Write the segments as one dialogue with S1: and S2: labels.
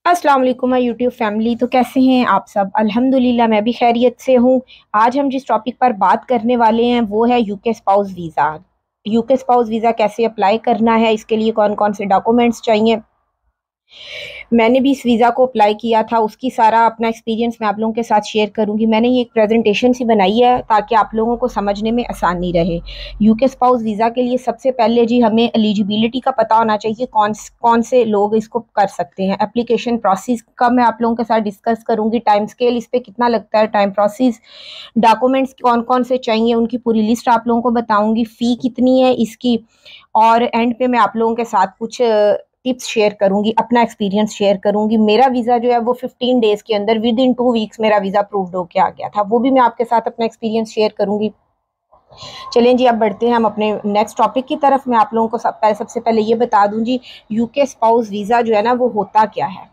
S1: अस्सलाम वालेकुम my YouTube family. तो कैसे हैं आप सब? अल्हम्दुलिल्लाह मैं भी खैरियत से हूँ। आज हम जिस टॉपिक पर बात करने वाले हैं वो है UK spouse visa. UK spouse visa कैसे अप्लाई करना है, इसके लिए कौन कौन से डॉक्यूमेंट्स चाहिए। मैंने भी इस वीज़ा को अप्लाई किया था, उसकी सारा अपना एक्सपीरियंस मैं आप लोगों के साथ शेयर करूंगी। मैंने ये एक प्रेजेंटेशन सी बनाई है ताकि आप लोगों को समझने में आसानी रहे। यूके स्पाउस वीज़ा के लिए सबसे पहले जी हमें एलिजिबिलिटी का पता होना चाहिए, कौन कौन से लोग इसको कर सकते हैं। एप्लीकेशन प्रोसेस का मैं आप लोगों के साथ डिस्कस करूंगी, टाइम स्केल इस पर कितना लगता है, टाइम प्रोसेस, डॉक्यूमेंट्स कौन कौन से चाहिए उनकी पूरी लिस्ट आप लोगों को बताऊंगी, फ़ी कितनी है इसकी, और एंड पे मैं आप लोगों के साथ कुछ टिप्स शेयर करूंगी, अपना एक्सपीरियंस शेयर करूंगी। मेरा वीज़ा जो है वो 15 डेज के अंदर, विद इन 2 वीक्स मेरा वीज़ा अप्रूव्ड होके आ गया था। वो भी मैं आपके साथ अपना एक्सपीरियंस शेयर करूंगी। चलें जी, अब बढ़ते हैं हम अपने नेक्स्ट टॉपिक की तरफ। मैं आप लोगों को सबसे पहले ये बता दूं जी, यूके स्पाउस वीज़ा जो है ना वो होता क्या है।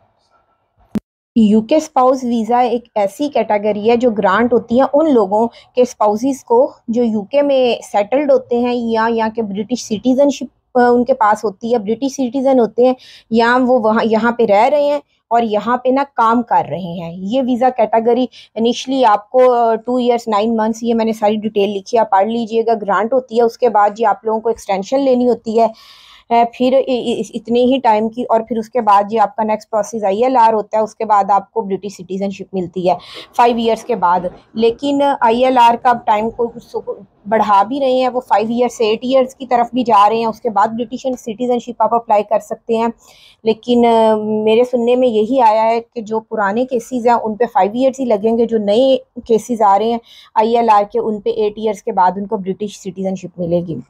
S1: यूके स्पाउस वीज़ा एक ऐसी कैटेगरी है जो ग्रांट होती है उन लोगों के स्पाउसेस को जो यूके में सेटल्ड होते हैं या यहाँ के ब्रिटिश सिटीजनशिप उनके पास होती है, ब्रिटिश सिटीजन होते हैं, या वो वहाँ यहाँ पे रह रहे हैं और यहाँ पे ना काम कर रहे हैं। ये वीज़ा कैटेगरी इनिशली आपको 2 इयर्स 9 मंथ्स, ये मैंने सारी डिटेल लिखी है, आप पढ़ लीजिएगा, ग्रांट होती है। उसके बाद जी आप लोगों को एक्सटेंशन लेनी होती है, फिर इतने ही टाइम की, और फिर उसके बाद जी आपका नेक्स्ट प्रोसेस ILR होता है। उसके बाद आपको ब्रिटिश सिटीजनशिप मिलती है 5 इयर्स के बाद। लेकिन ILR का टाइम को बढ़ा भी रहे हैं, वो 5 इयर्स से 8 इयर्स की तरफ भी जा रहे हैं। उसके बाद ब्रिटिश सिटीजनशिप आप अप्लाई कर सकते हैं। लेकिन मेरे सुनने में यही आया है कि जो पुराने केसेस हैं उन पे 5 इयर्स ही लगेंगे, जो नए केसेस आ रहे हैं ILR के उन पे 8 इयर्स के बाद उनको ब्रिटिश सिटीजनशिप मिलेगी।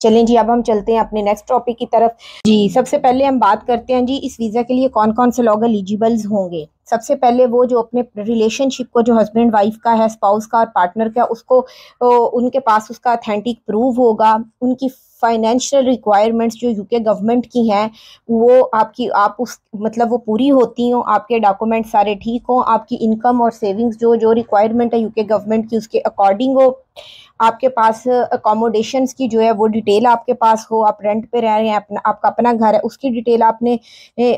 S1: चलें जी, अब हम चलते हैं अपने नेक्स्ट टॉपिक की तरफ। जी, सबसे पहले हम बात करते हैं जी इस वीज़ा के लिए कौन कौन से लोग एलिजिबल्स होंगे। सबसे पहले वो जो अपने रिलेशनशिप को, जो हस्बैंड वाइफ का है, स्पाउस का और पार्टनर का, उसको उनके पास उसका अथेंटिक प्रूफ होगा। उनकी फाइनेंशियल रिक्वायरमेंट्स जो यूके गवर्नमेंट की हैं वो आपकी आप उस मतलब वो पूरी होती हों, आपके डॉक्यूमेंट सारे ठीक हों, आपकी इनकम और सेविंग्स जो जो रिक्वायरमेंट है यूके गवर्नमेंट की उसके अकॉर्डिंग हो, आपके पास अकोमोडेशंस की जो है वो डिटेल आपके पास हो, आप रेंट पे रह रहे हैं, अपना आपका अपना घर है, उसकी डिटेल आपने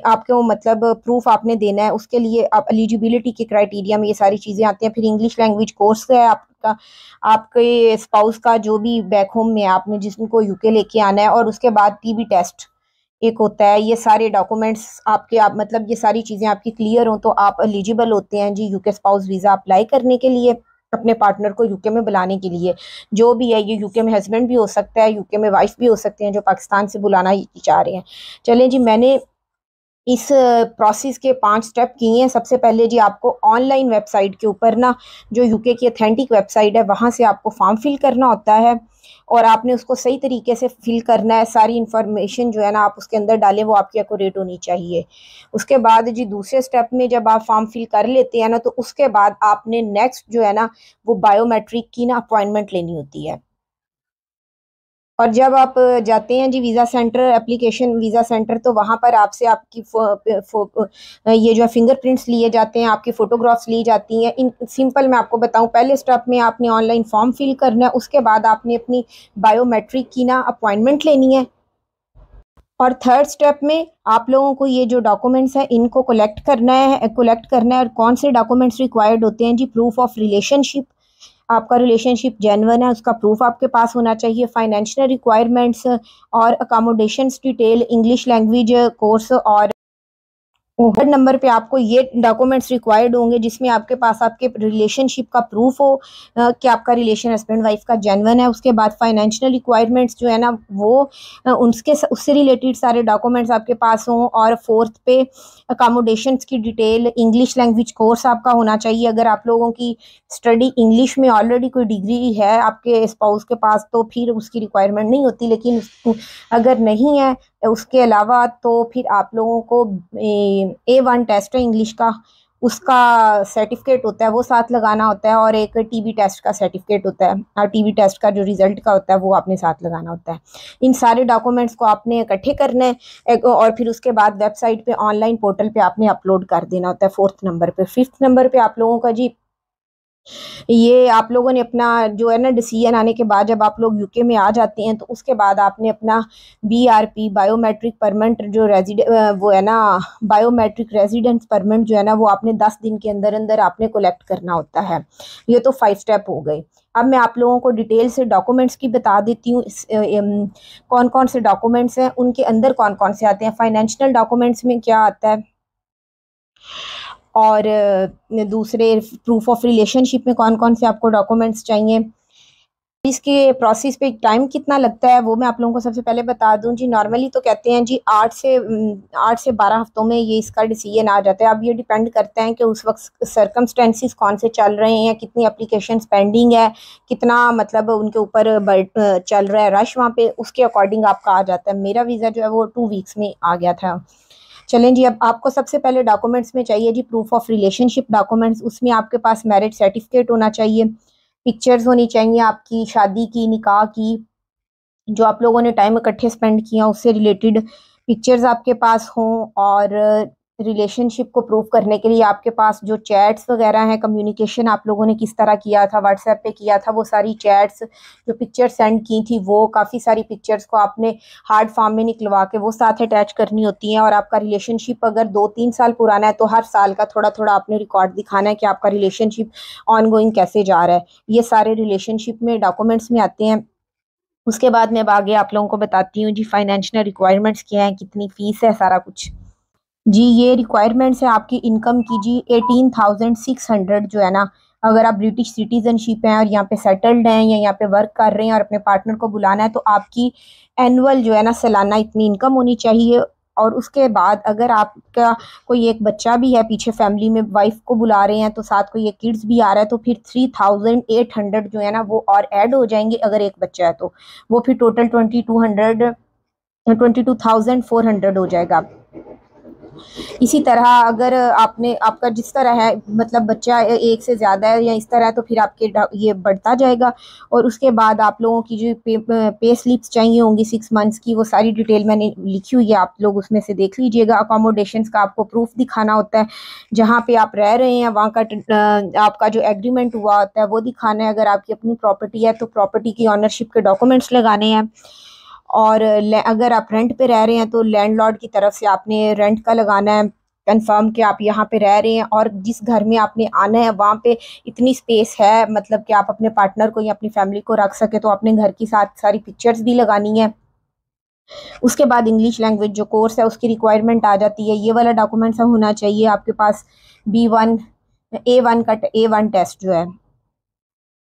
S1: आपको मतलब प्रूफ आपने देना है। उसके लिए आप एलिजिबिलिटी के क्राइटेरिया में ये सारी चीज़ें आती हैं। फिर इंग्लिश लैंग्वेज कोर्स है आपका, आपके स्पाउस का जो भी बैक होम में आपने जिसको यूके लेके आना है, और उसके बाद TB टेस्ट एक होता है। ये सारे डॉक्यूमेंट्स आपके, आप मतलब ये सारी चीज़ें आपकी क्लियर हो तो आप एलिजिबल होते हैं जी यूके स्पाउस वीज़ा अप्लाई करने के लिए, अपने पार्टनर को यूके में बुलाने के लिए। जो भी है, ये यूके में हस्बैंड भी हो सकता है, यूके में वाइफ भी हो सकते हैं जो पाकिस्तान से बुलाना चाह रहे हैं। चलें जी, मैंने इस प्रोसेस के 5 स्टेप किए हैं। सबसे पहले जी आपको ऑनलाइन वेबसाइट के ऊपर ना, जो यूके की अथेंटिक वेबसाइट है, वहाँ से आपको फॉर्म फिल करना होता है और आपने उसको सही तरीके से फिल करना है। सारी इन्फॉर्मेशन जो है ना आप उसके अंदर डालें, वो आपकी एक्यूरेट होनी चाहिए। उसके बाद जी दूसरे स्टेप में जब आप फॉर्म फिल कर लेते हैं ना, तो उसके बाद आपने नेक्स्ट जो है ना वो बायोमेट्रिक की ना अपॉइंटमेंट लेनी होती है। और जब आप जाते हैं जी visa centre, application visa centre, तो वहाँ पर आपसे आपकी ये जो फिंगरप्रिंट्स लिए जाते हैं, आपकी फ़ोटोग्राफ्स ली जाती हैं। इन सिंपल मैं आपको बताऊँ, पहले स्टेप में आपने ऑनलाइन फॉर्म फिल करना है, उसके बाद आपने अपनी बायोमेट्रिक की ना अपॉइंटमेंट लेनी है, और थर्ड स्टेप में आप लोगों को ये जो डॉक्यूमेंट्स हैं इनको कलेक्ट करना है। और कौन से डॉक्यूमेंट्स रिक्वायर्ड होते हैं जी, प्रूफ ऑफ रिलेशनशिप, आपका रिलेशनशिप जेन्युइन है उसका प्रूफ आपके पास होना चाहिए, फाइनेंशियल रिक्वायरमेंट्स और accommodations detail, English language course, और थर्ड नंबर पे आपको ये डॉक्यूमेंट्स रिक्वायर्ड होंगे जिसमें आपके पास आपके रिलेशनशिप का प्रूफ हो, कि आपका रिलेशन हस्बैंड वाइफ का जेन्युइन है। उसके बाद फाइनेंशियल रिक्वायरमेंट्स जो है ना वो उससे रिलेटेड सारे डॉक्यूमेंट्स आपके पास हों। और फोर्थ पे अकोमोडेशंस की डिटेल, इंग्लिश लैंग्वेज कोर्स आपका होना चाहिए। अगर आप लोगों की स्टडी इंग्लिश में ऑलरेडी कोई डिग्री है आपके स्पाउस के पास तो फिर उसकी रिक्वायरमेंट नहीं होती, लेकिन अगर नहीं है उसके अलावा तो फिर आप लोगों को A1 टेस्ट है इंग्लिश का, उसका सर्टिफिकेट होता है वो साथ लगाना होता है, और एक TB टेस्ट का सर्टिफिकेट होता है, और TB टेस्ट का जो रिजल्ट का होता है वो आपने साथ लगाना होता है। इन सारे डॉक्यूमेंट्स को आपने इकट्ठे करना है, और फिर उसके बाद वेबसाइट पे ऑनलाइन पोर्टल पे आपने अपलोड कर देना होता है। फोर्थ नंबर पे, फिफ्थ नंबर पे आप लोगों का जी ये आप लोगों ने अपना जो है ना डिसीजन आने के बाद जब आप लोग यूके में आ जाते हैं तो उसके बाद आपने अपना बीआरपी बायोमेट्रिक परमिट जो वो है ना बायोमेट्रिक रेजिडेंस परमिट जो है ना वो आपने 10 दिन के अंदर अंदर आपने कलेक्ट करना होता है। ये तो 5 स्टेप हो गए। अब मैं आप लोगों को डिटेल से डॉक्यूमेंट्स की बता देती हूँ, कौन कौन से डॉक्यूमेंट्स हैं, उनके अंदर कौन कौन से आते हैं। फाइनेंशियल डॉक्यूमेंट्स में क्या आता है, और दूसरे प्रूफ ऑफ रिलेशनशिप में कौन कौन से आपको डॉक्यूमेंट्स चाहिए। इसके प्रोसेस पे टाइम कितना लगता है वो मैं आप लोगों को सबसे पहले बता दूं जी। नॉर्मली तो कहते हैं जी 8 से 12 हफ्तों में ये इसका डिसीजन आ जाता है। अब ये डिपेंड करता है कि उस वक्त सर्कमस्टेंसेस कौन से चल रहे हैं, कितनी एप्लीकेशन पेंडिंग है, कितना मतलब उनके ऊपर चल रहा है रश वहाँ पे, उसके अकॉर्डिंग आपका आ जाता है। मेरा वीज़ा जो है वो 2 वीक्स में आ गया था। चलें जी, अब आपको सबसे पहले डॉक्यूमेंट्स में चाहिए जी प्रूफ ऑफ रिलेशनशिप डॉक्यूमेंट्स। उसमें आपके पास मैरिज सर्टिफिकेट होना चाहिए, पिक्चर्स होनी चाहिए आपकी शादी की, निकाह की, जो आप लोगों ने टाइम इकट्ठे स्पेंड किया उससे रिलेटेड पिक्चर्स आपके पास हों। और रिलेशनशिप को प्रूव करने के लिए आपके पास जो चैट्स वगैरह हैं, कम्युनिकेशन आप लोगों ने किस तरह किया था, व्हाट्सएप पे किया था, वो सारी चैट्स, जो पिक्चर सेंड की थी, वो काफ़ी सारी पिक्चर्स को आपने हार्ड फॉर्म में निकलवा के वो साथ अटैच करनी होती हैं। और आपका रिलेशनशिप अगर 2-3 साल पुराना है तो हर साल का थोड़ा थोड़ा आपने रिकॉर्ड दिखाना है कि आपका रिलेशनशिप ऑन गोइंग कैसे जा रहा है। ये सारे रिलेशनशिप में डॉक्यूमेंट्स में आते हैं। उसके बाद मैं अब आगे आप लोगों को बताती हूँ जी फाइनेंशियल रिक्वायरमेंट्स क्या है, कितनी फीस है, सारा कुछ। जी ये रिक्वायरमेंट्स है आपकी इनकम की जी 18,600 जो है ना। अगर आप ब्रिटिश सिटीजनशिप हैं और यहाँ पे सेटल्ड हैं या यहाँ पे वर्क कर रहे हैं और अपने पार्टनर को बुलाना है तो आपकी एनुअल जो है ना सालाना इतनी इनकम होनी चाहिए। और उसके बाद अगर आपका कोई एक बच्चा भी है पीछे फैमिली में, वाइफ को बुला रहे हैं तो साथ कोई एक किड्स भी आ रहा है तो फिर 3,800 जो है ना वो और ऐड हो जाएंगे। अगर एक बच्चा है तो वो फिर टोटल 22,400 हो जाएगा। इसी तरह अगर आपने आपका जिस तरह है मतलब बच्चा एक से ज़्यादा है या इस तरह तो फिर आपके ये बढ़ता जाएगा। और उसके बाद आप लोगों की जो पे स्लिप्स चाहिए होंगी 6 मंथ्स की, वो सारी डिटेल मैंने लिखी हुई है, आप लोग उसमें से देख लीजिएगा। अकोमोडेशंस का आपको प्रूफ दिखाना होता है, जहाँ पे आप रह रहे हैं वहाँ का आपका जो एग्रीमेंट हुआ होता है वो दिखाना है। अगर आपकी अपनी प्रॉपर्टी है तो प्रॉपर्टी की ऑनरशिप के डॉक्यूमेंट्स लगाने हैं। और अगर आप रेंट पे रह रहे हैं तो लैंडलॉर्ड की तरफ से आपने रेंट का लगाना है, कंफर्म कि आप यहाँ पे रह रहे हैं और जिस घर में आपने आना है वहाँ पे इतनी स्पेस है, मतलब कि आप अपने पार्टनर को या अपनी फैमिली को रख सके। तो अपने घर की साथ सारी पिक्चर्स भी लगानी है। उसके बाद इंग्लिश लैंग्वेज जो कोर्स है उसकी रिक्वायरमेंट आ जाती है। ये वाला डॉक्यूमेंट्स होना चाहिए आपके पास। B1 A1 टेस्ट जो है,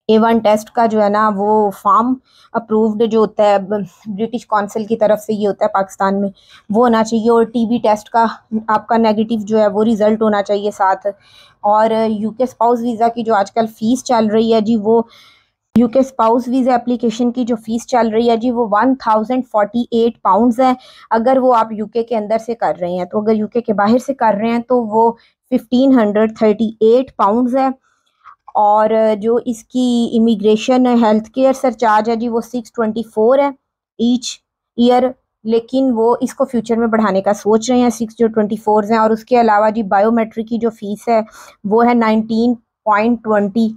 S1: A1 टेस्ट का जो है ना वो फॉर्म अप्रूव्ड जो होता है ब्रिटिश काउंसिल की तरफ से, ये होता है पाकिस्तान में, वो होना चाहिए। और TB टेस्ट का आपका नेगेटिव जो है वो रिजल्ट होना चाहिए साथ। और यूके स्पाउस वीज़ा की जो आजकल फ़ीस चल रही है जी, वो यूके स्पाउस वीज़ा एप्लीकेशन की जो फ़ीस चल रही है जी वो 1048 पाउंड्स है अगर वो आप यूके के अंदर से कर रहे हैं। तो अगर यूके के बाहर से कर रहे हैं तो वो 1538 पाउंड्स है। और जो इसकी इमिग्रेशन हेल्थ केयर सरचार्ज है जी वो 624 है ईच ईयर। लेकिन वो इसको फ्यूचर में बढ़ाने का सोच रहे हैं, 6 जो 24 हैं। और उसके अलावा जी बायोमेट्रिक की जो फीस है वो है 19.20।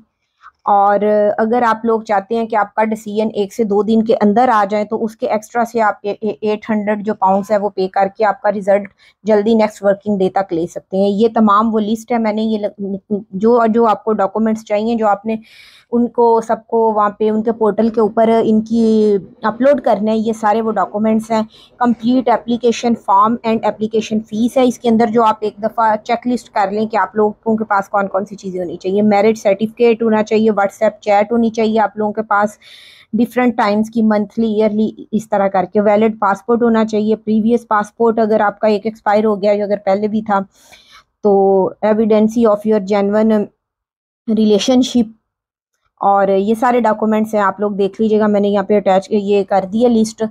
S1: और अगर आप लोग चाहते हैं कि आपका डिसीजन 1 से 2 दिन के अंदर आ जाए तो उसके एक्स्ट्रा से आप 800 जो पाउंड्स है वो पे करके आपका रिजल्ट जल्दी नेक्स्ट वर्किंग डे तक ले सकते हैं। ये तमाम वो लिस्ट है, मैंने ये जो जो आपको डॉक्यूमेंट्स चाहिए जो आपने उनको सबको वहाँ पे उनके पोर्टल के ऊपर इनकी अपलोड करने हैं, ये सारे वो डॉक्यूमेंट्स हैं। Complete application form and application fees है इसके अंदर, जो आप एक दफ़ा चेक लिस्ट कर लें कि आप लोगों के पास कौन कौन सी चीज़ें होनी चाहिए। मैरिज सर्टिफिकेट होना चाहिए, व्हाट्सएप चैट होनी चाहिए आप लोगों के पास, डिफरेंट टाइम्स की, मंथली, ईयरली, इस तरह करके। वैलिड पासपोर्ट होना चाहिए, प्रीवियस पासपोर्ट अगर आपका एक एक्सपायर हो गया या अगर पहले भी था तो एविडेंसी ऑफ योर जेन्युइन रिलेशनशिप। और ये सारे डॉक्यूमेंट्स हैं, आप लोग देख लीजिएगा, मैंने यहाँ पे अटैच ये कर दी है लिस्ट,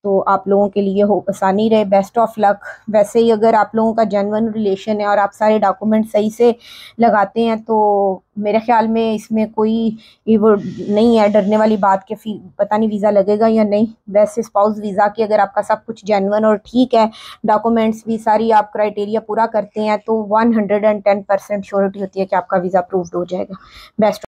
S1: तो आप लोगों के लिए हो आसानी रहे। Best of luck. वैसे ही अगर आप लोगों का जेन्युइन रिलेशन है और आप सारे डॉक्यूमेंट सही से लगाते हैं तो मेरे ख्याल में इसमें कोई ये वो नहीं है डरने वाली बात कि पता नहीं वीज़ा लगेगा या नहीं। वैसे स्पाउस वीज़ा की अगर आपका सब कुछ जेन्युइन और ठीक है, डॉक्यूमेंट्स भी सारी आप क्राइटेरिया पूरा करते हैं तो 110% श्योरिटी होती है कि आपका वीज़ा अप्रूव्ड हो जाएगा। बेस्ट